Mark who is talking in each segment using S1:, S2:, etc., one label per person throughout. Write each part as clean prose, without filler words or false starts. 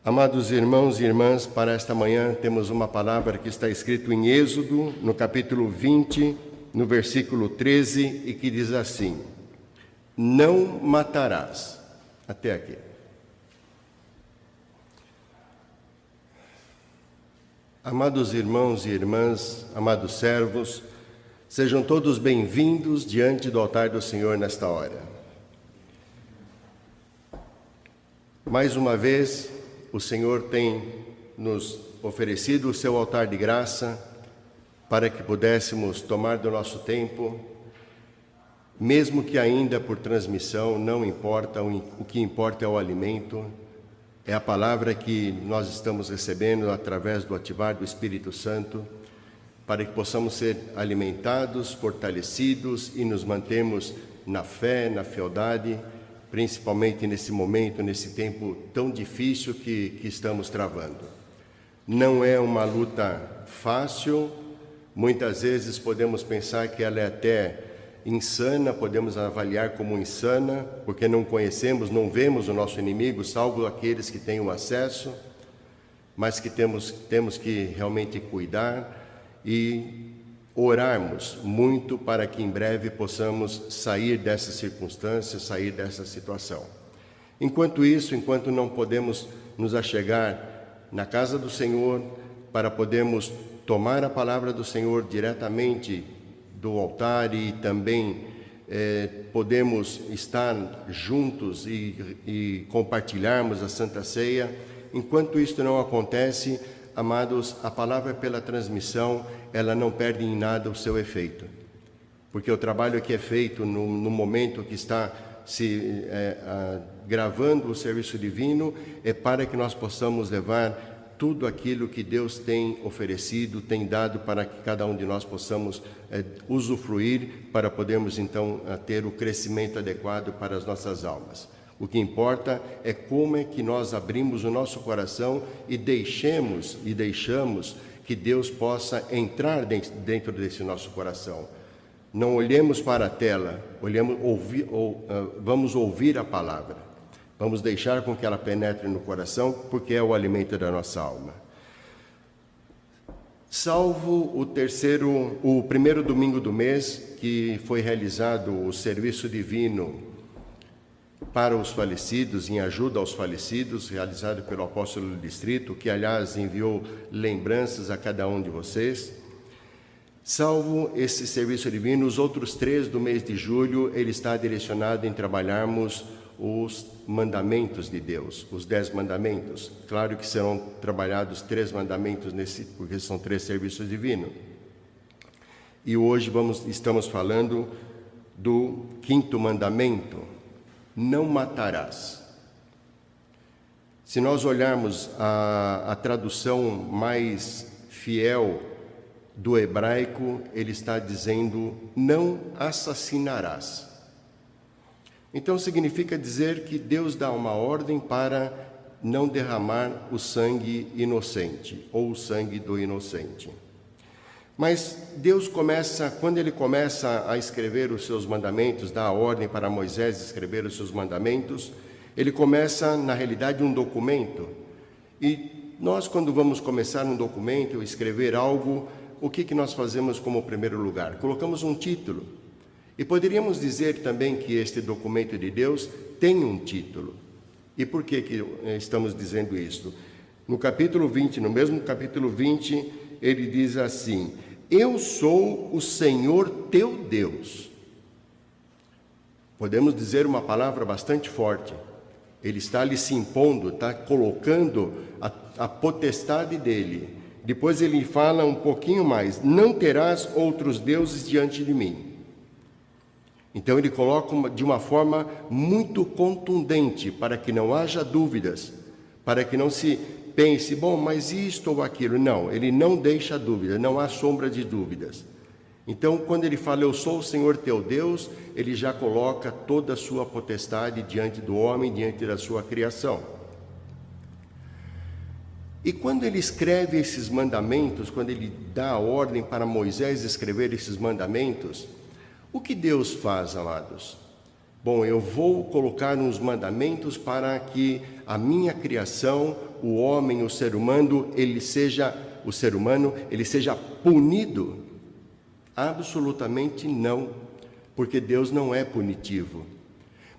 S1: Amados irmãos e irmãs, para esta manhã temos uma palavra que está escrito em Êxodo, no capítulo 20, no versículo 13, e que diz assim: não matarás. Até aqui. Amados irmãos e irmãs, amados servos, sejam todos bem-vindos diante do altar do Senhor nesta hora. Mais uma vez, o Senhor tem nos oferecido o seu altar de graça para que pudéssemos tomar do nosso tempo, mesmo que ainda por transmissão, não importa, o que importa é o alimento, é a palavra que nós estamos recebendo através do ativar do Espírito Santo, para que possamos ser alimentados, fortalecidos e nos mantermos na fé, na fealdade, principalmente nesse momento, nesse tempo tão difícil que estamos travando. Não é uma luta fácil, muitas vezes podemos pensar que ela é até insana, podemos avaliar como insana, porque não conhecemos, não vemos o nosso inimigo, salvo aqueles que têm o acesso, mas que temos que realmente cuidar e orarmos muito para que em breve possamos sair dessa circunstância, sair dessa situação. Enquanto isso, enquanto não podemos nos achegar na casa do Senhor para podermos tomar a palavra do Senhor diretamente do altar e também podemos estar juntos e compartilharmos a Santa Ceia, enquanto isso não acontece, amados, a palavra pela transmissão, ela não perde em nada o seu efeito. Porque o trabalho que é feito no momento que está se gravando o serviço divino é para que nós possamos levar tudo aquilo que Deus tem oferecido, tem dado para que cada um de nós possamos usufruir para podermos então ter o crescimento adequado para as nossas almas. O que importa é como é que nós abrimos o nosso coração e deixamos que Deus possa entrar dentro desse nosso coração. Não olhemos para a tela, vamos ouvir a palavra. Vamos deixar com que ela penetre no coração, porque é o alimento da nossa alma. Salvo o primeiro domingo do mês, que foi realizado o serviço divino para os falecidos, em ajuda aos falecidos, realizado pelo apóstolo do distrito, que aliás enviou lembranças a cada um de vocês. Salvo esse serviço divino, os outros 3 do mês de julho, ele está direcionado em trabalharmos os mandamentos de Deus, os 10 mandamentos. Claro que serão trabalhados 3 mandamentos porque são 3 serviços divinos. E hoje estamos falando do 5º mandamento: não matarás. Se nós olharmos a tradução mais fiel do hebraico, ele está dizendo: não assassinarás. Então significa dizer que Deus dá uma ordem para não derramar o sangue inocente, ou o sangue do inocente. Mas Deus quando ele começa a escrever os seus mandamentos, dá a ordem para Moisés escrever os seus mandamentos, ele começa, na realidade, um documento. E nós, quando vamos começar um documento, escrever algo, o que nós fazemos como primeiro lugar? Colocamos um título. E poderíamos dizer também que este documento de Deus tem um título. E por que estamos dizendo isso? No capítulo 20, no mesmo capítulo 20, ele diz assim: eu sou o Senhor teu Deus. Podemos dizer uma palavra bastante forte. Ele está ali se impondo, está colocando a potestade dele. Depois ele fala um pouquinho mais: não terás outros deuses diante de mim. Então ele coloca de uma forma muito contundente, para que não haja dúvidas, para que não se pense, bom, mas isto ou aquilo. Não, ele não deixa dúvida, não há sombra de dúvidas. Então, quando ele fala, eu sou o Senhor teu Deus, ele já coloca toda a sua potestade diante do homem, diante da sua criação. E quando ele escreve esses mandamentos, quando ele dá a ordem para Moisés escrever esses mandamentos, o que Deus faz, amados? Bom, eu vou colocar uns mandamentos para que a minha criação, o homem, o ser humano, ele seja punido? Absolutamente não, porque Deus não é punitivo.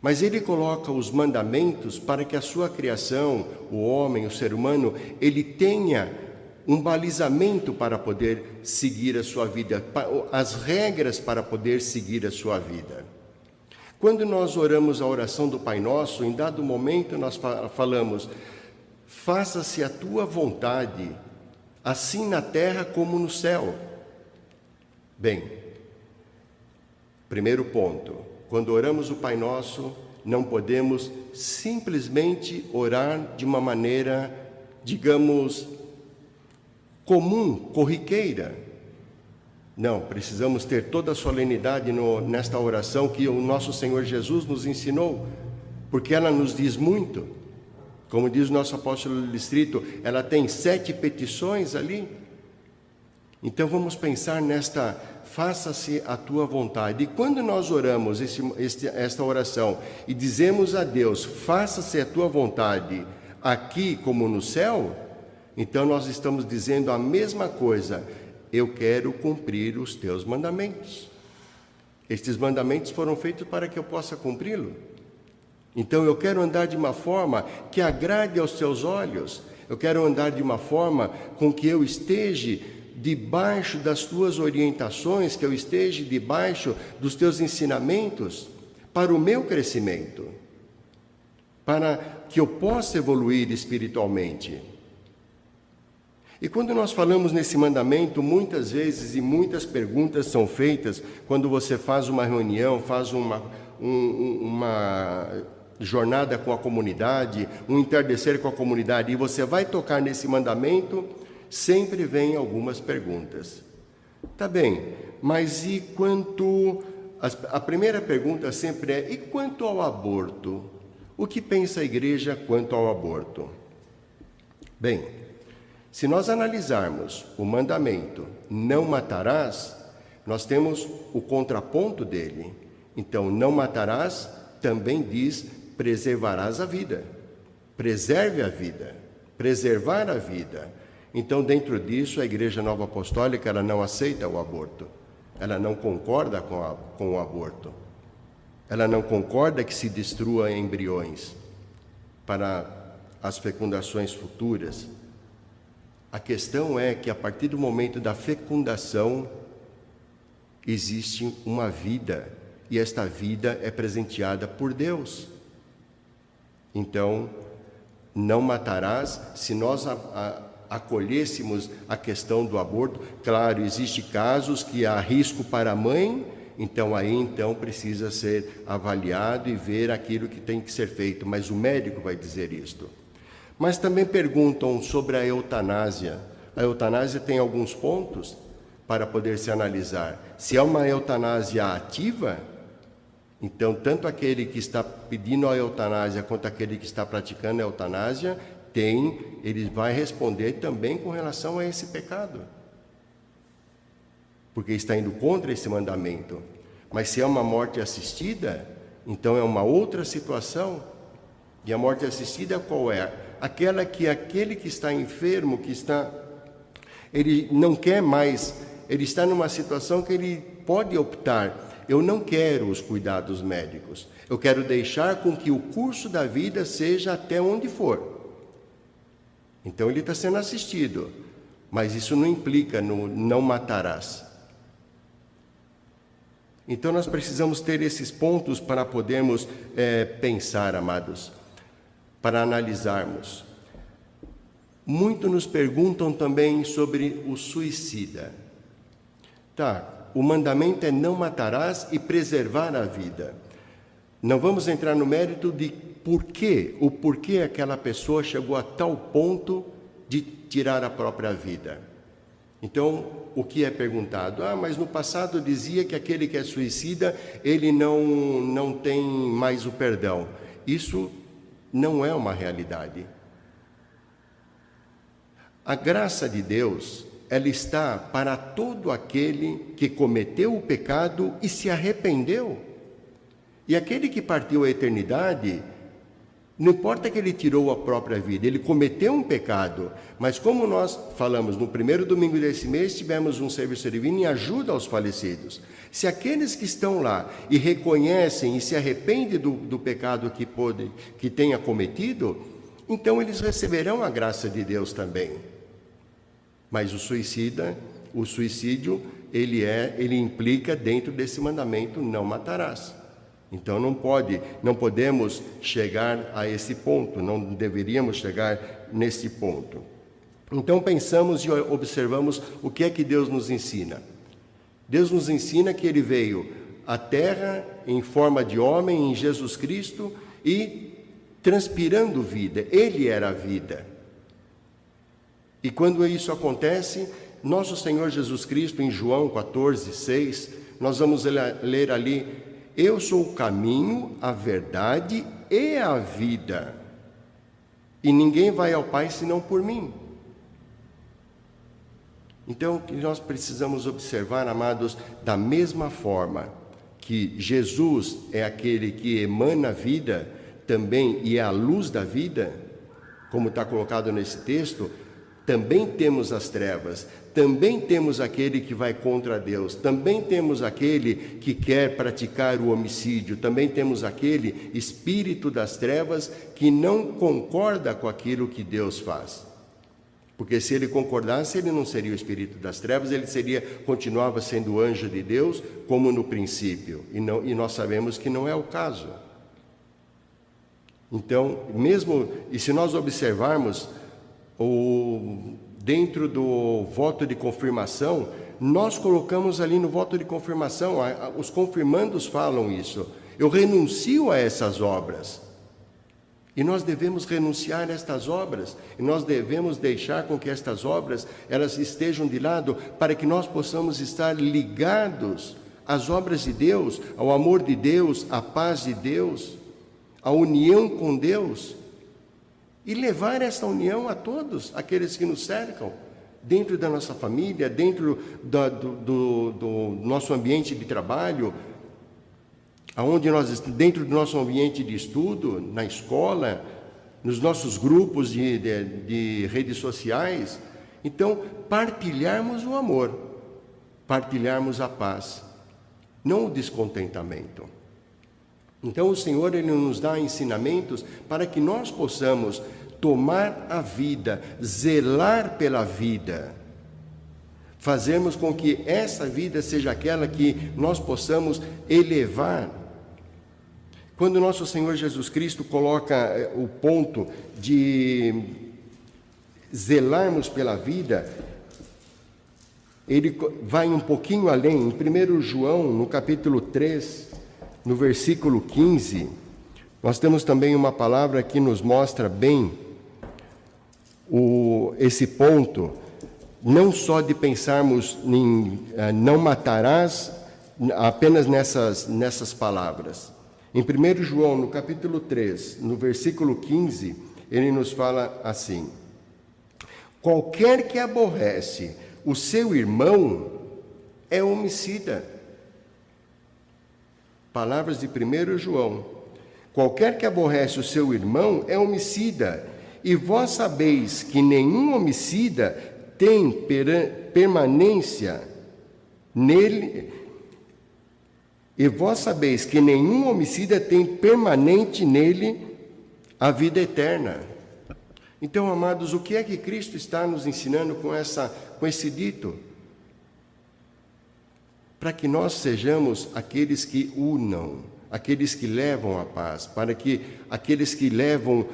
S1: Mas ele coloca os mandamentos para que a sua criação, o homem, o ser humano, ele tenha um balizamento para poder seguir a sua vida, as regras para poder seguir a sua vida. Quando nós oramos a oração do Pai Nosso, em dado momento nós falamos: faça-se a tua vontade, assim na terra como no céu. Bem, primeiro ponto, quando oramos o Pai Nosso, não podemos simplesmente orar de uma maneira, digamos, comum, corriqueira. Não, precisamos ter toda a solenidade nesta oração que o nosso Senhor Jesus nos ensinou, porque ela nos diz muito. Como diz o nosso apóstolo Distrito, ela tem 7 petições ali. Então vamos pensar nesta, faça-se a tua vontade. E quando nós oramos esta oração e dizemos a Deus, faça-se a tua vontade, aqui como no céu, então nós estamos dizendo a mesma coisa: eu quero cumprir os teus mandamentos. Estes mandamentos foram feitos para que eu possa cumpri-lo. Então eu quero andar de uma forma que agrade aos teus olhos. Eu quero andar de uma forma com que eu esteja debaixo das tuas orientações, que eu esteja debaixo dos teus ensinamentos para o meu crescimento, para que eu possa evoluir espiritualmente. E quando nós falamos nesse mandamento, muitas vezes e muitas perguntas são feitas quando você faz uma reunião, faz uma jornada com a comunidade, um entardecer com a comunidade, e você vai tocar nesse mandamento, sempre vem algumas perguntas. Tá bem, mas e quanto... A primeira pergunta sempre é: e quanto ao aborto? O que pensa a igreja quanto ao aborto? Bem, se nós analisarmos o mandamento, não matarás, nós temos o contraponto dele. Então, não matarás também diz: preservarás a vida. Preserve a vida. Preservar a vida. Então, dentro disso, a Igreja Nova Apostólica, ela não aceita o aborto. Ela não concorda com o aborto. Ela não concorda que se destrua embriões para as fecundações futuras. A questão é que, a partir do momento da fecundação, existe uma vida, e esta vida é presenteada por Deus. Então, não matarás. Se nós acolhêssemos a questão do aborto, claro, existem casos que há risco para a mãe, então aí precisa ser avaliado e ver aquilo que tem que ser feito, mas o médico vai dizer isto. Mas também perguntam sobre a eutanásia. A eutanásia tem alguns pontos para poder se analisar. Se é uma eutanásia ativa, então tanto aquele que está pedindo a eutanásia quanto aquele que está praticando a eutanásia, ele vai responder também com relação a esse pecado, porque está indo contra esse mandamento. Mas se é uma morte assistida, então é uma outra situação. E a morte assistida qual é? Aquela que aquele que está enfermo, ele não quer mais, ele está numa situação que ele pode optar: eu não quero os cuidados médicos, eu quero deixar com que o curso da vida seja até onde for. Então ele está sendo assistido, mas isso não implica no não matarás. Então nós precisamos ter esses pontos para podermos pensar, amados, para analisarmos. Muito nos perguntam também sobre o suicida. O mandamento é: não matarás e preservar a vida. Não vamos entrar no mérito de porquê aquela pessoa chegou a tal ponto de tirar a própria vida. Então, o que é perguntado? Mas no passado dizia que aquele que é suicida, ele não tem mais o perdão. Isso não é uma realidade. A graça de Deus, ela está para todo aquele que cometeu o pecado e se arrependeu. E aquele que partiu à eternidade, não importa que ele tirou a própria vida, ele cometeu um pecado, mas como nós falamos no primeiro domingo desse mês, tivemos um serviço divino em ajuda aos falecidos. Se aqueles que estão lá e reconhecem e se arrependem do pecado que tenha cometido, então eles receberão a graça de Deus também. Mas o suicídio, ele implica dentro desse mandamento, não matarás. Então não podemos chegar a esse ponto, não deveríamos chegar nesse ponto. Então pensamos e observamos o que é que Deus nos ensina. Deus nos ensina que Ele veio à Terra em forma de homem, em Jesus Cristo, e transpirando vida. Ele era a vida. E quando isso acontece, nosso Senhor Jesus Cristo, em João 14:6, nós vamos ler ali: eu sou o caminho, a verdade e a vida, e ninguém vai ao Pai senão por mim. Então, nós precisamos observar, amados, da mesma forma que Jesus é aquele que emana a vida também e é a luz da vida, como está colocado nesse texto, também temos as trevas, também temos aquele que vai contra Deus, também temos aquele que quer praticar o homicídio, também temos aquele espírito das trevas que não concorda com aquilo que Deus faz. Porque se ele concordasse, ele não seria o espírito das trevas, ele continuava sendo o anjo de Deus, como no princípio, e nós sabemos que não é o caso. Então, se nós observarmos dentro do voto de confirmação, nós colocamos ali no voto de confirmação, os confirmandos falam isso: eu renuncio a essas obras. E nós devemos renunciar a estas obras, e nós devemos deixar com que estas obras elas estejam de lado, para que nós possamos estar ligados às obras de Deus, ao amor de Deus, à paz de Deus, à união com Deus, e levar essa união a todos aqueles que nos cercam, dentro da nossa família, dentro do nosso ambiente de trabalho, dentro do nosso ambiente de estudo, na escola, nos nossos grupos de redes sociais. Então, partilharmos o amor, partilharmos a paz, não o descontentamento. Então, o Senhor, Ele nos dá ensinamentos para que nós possamos tomar a vida, zelar pela vida, fazermos com que essa vida seja aquela que nós possamos elevar. Quando nosso Senhor Jesus Cristo coloca o ponto de zelarmos pela vida, ele vai um pouquinho além. Em 1 João, no capítulo 3, no versículo 15, nós temos também uma palavra que nos mostra bem esse ponto, não só de pensarmos em não matarás apenas nessas palavras. Em 1 João, no capítulo 3, no versículo 15, ele nos fala assim: qualquer que aborrece o seu irmão é homicida. Palavras de 1 João. Qualquer que aborrece o seu irmão é homicida, e vós sabeis que nenhum homicida tem permanência nele. E vós sabeis que nenhum homicida tem permanente nele a vida eterna. Então, amados, o que é que Cristo está nos ensinando com esse dito? Para que nós sejamos aqueles que unam, aqueles que levam a paz, para que aqueles que levam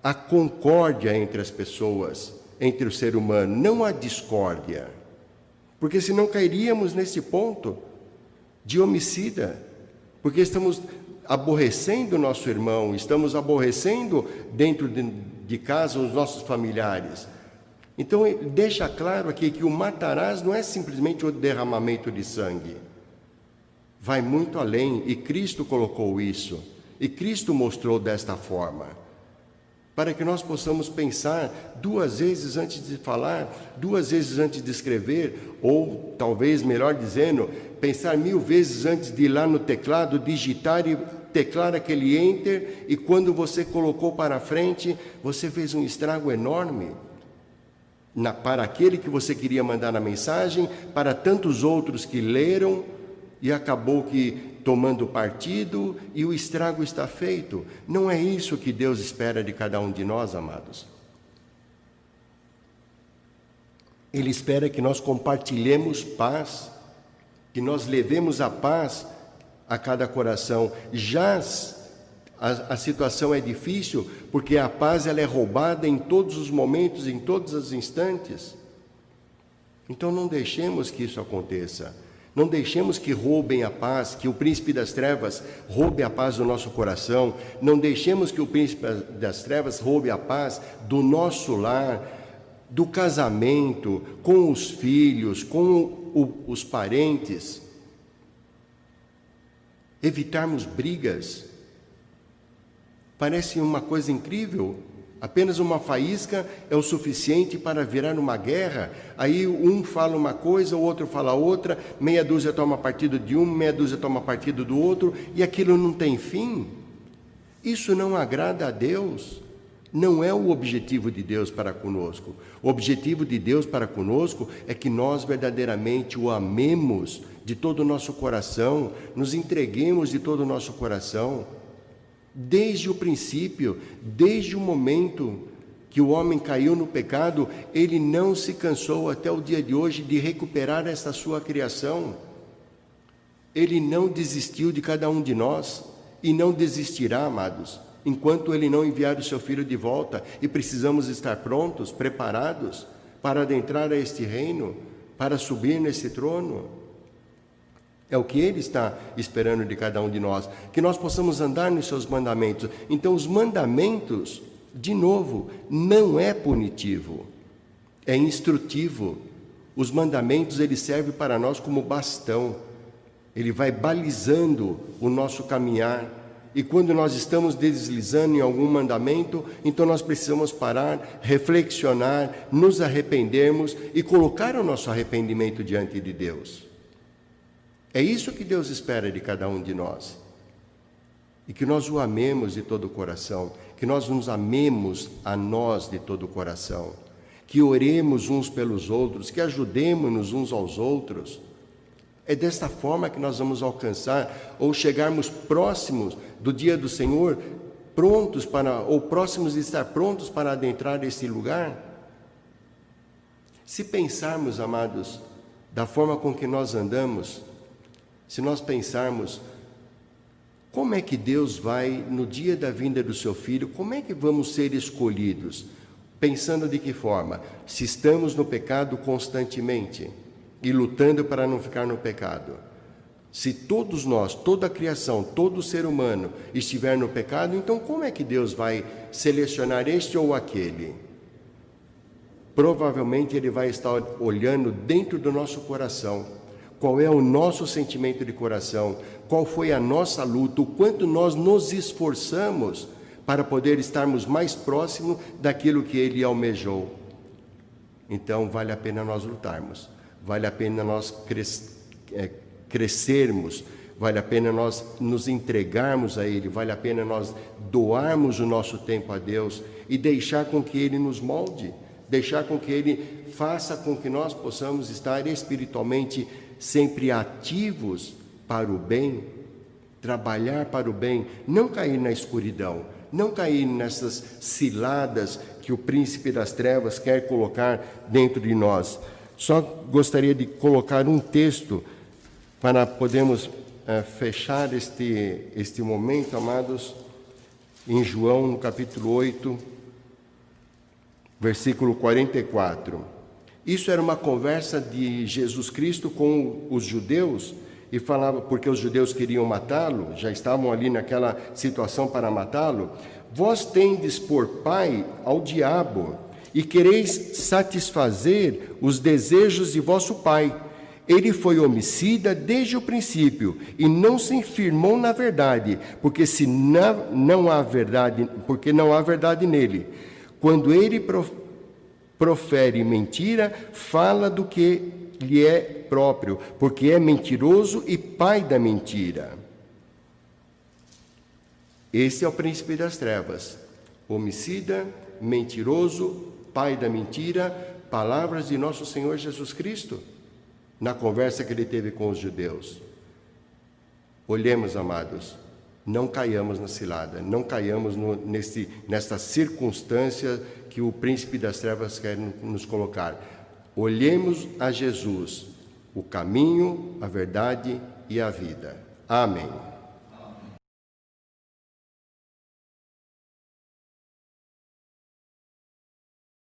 S1: a concórdia entre as pessoas, entre o ser humano, não a discórdia. Porque senão cairíamos nesse ponto de homicida, porque estamos aborrecendo o nosso irmão, estamos aborrecendo dentro de casa os nossos familiares. Então, deixa claro aqui que o matarás não é simplesmente o derramamento de sangue. Vai muito além, e Cristo colocou isso, e Cristo mostrou desta forma. para que nós possamos pensar 2 vezes antes de falar, 2 vezes antes de escrever, ou talvez, melhor dizendo, pensar 1000 vezes antes de ir lá no teclado, digitar e teclar aquele enter, e quando você colocou para frente, você fez um estrago enorme para aquele que você queria mandar na mensagem, para tantos outros que leram, e acabou que tomando partido, e o estrago está feito. Não é isso que Deus espera de cada um de nós, amados. Ele espera que nós compartilhemos paz, que nós levemos a paz a cada coração. Já a situação é difícil, porque a paz ela é roubada em todos os momentos, em todos os instantes. Então não deixemos que isso aconteça. Não deixemos que roubem a paz, que o príncipe das trevas roube a paz do nosso coração. Não deixemos que o príncipe das trevas roube a paz do nosso lar, do casamento, com os filhos, com os parentes. Evitarmos brigas. Parece uma coisa incrível. Apenas uma faísca é o suficiente para virar uma guerra. Aí um fala uma coisa, o outro fala outra, meia dúzia toma partido de um, meia dúzia toma partido do outro, e aquilo não tem fim. Isso não agrada a Deus. Não é o objetivo de Deus para conosco. O objetivo de Deus para conosco é que nós verdadeiramente o amemos de todo o nosso coração, nos entreguemos de todo o nosso coração. Desde o princípio, desde o momento que o homem caiu no pecado, ele não se cansou até o dia de hoje de recuperar esta sua criação. Ele não desistiu de cada um de nós e não desistirá, amados, enquanto ele não enviar o seu Filho de volta. E precisamos estar prontos, preparados para adentrar a este reino, para subir nesse trono. É o que Ele está esperando de cada um de nós, que nós possamos andar nos seus mandamentos. Então, os mandamentos, de novo, não é punitivo, é instrutivo. Os mandamentos, ele serve para nós como bastão. Ele vai balizando o nosso caminhar. E quando nós estamos deslizando em algum mandamento, então nós precisamos parar, reflexionar, nos arrependermos e colocar o nosso arrependimento diante de Deus. É isso que Deus espera de cada um de nós. E que nós o amemos de todo o coração, que nós nos amemos a nós de todo o coração, que oremos uns pelos outros, que ajudemos-nos uns aos outros. É desta forma que nós vamos alcançar ou chegarmos próximos do dia do Senhor, próximos de estar prontos para adentrar esse lugar. Se pensarmos, amados, da forma com que nós andamos, se nós pensarmos, como é que Deus vai, no dia da vinda do seu Filho, como é que vamos ser escolhidos? Pensando de que forma? Se estamos no pecado constantemente e lutando para não ficar no pecado. Se todos nós, toda a criação, todo ser humano estiver no pecado, então como é que Deus vai selecionar este ou aquele? Provavelmente Ele vai estar olhando dentro do nosso coração. Qual é o nosso sentimento de coração? Qual foi a nossa luta? O quanto nós nos esforçamos para poder estarmos mais próximos daquilo que Ele almejou. Então, vale a pena nós lutarmos. Vale a pena nós crescermos. Vale a pena nós nos entregarmos a Ele. Vale a pena nós doarmos o nosso tempo a Deus e deixar com que Ele nos molde. Deixar com que Ele faça com que nós possamos estar espiritualmente sempre ativos para o bem, trabalhar para o bem, não cair na escuridão, não cair nessas ciladas que o príncipe das trevas quer colocar dentro de nós. Só gostaria de colocar um texto para podermos fechar este momento, amados, em João, no capítulo 8, versículo 44. Isso era uma conversa de Jesus Cristo com os judeus, e falava, porque os judeus queriam matá-lo, já estavam ali naquela situação para matá-lo. Vós tendes por pai ao diabo, e quereis satisfazer os desejos de vosso pai. Ele foi homicida desde o princípio e não se firmou na verdade, porque não há verdade nele. Quando ele profere mentira, fala do que lhe é próprio, porque é mentiroso e pai da mentira. Esse é o príncipe das trevas, homicida, mentiroso, pai da mentira, palavras de nosso Senhor Jesus Cristo, na conversa que ele teve com os judeus. Olhemos, amados, não caiamos na cilada, não caiamos nesta circunstância que o príncipe das trevas quer nos colocar. Olhemos a Jesus, o caminho, a verdade e a vida. Amém.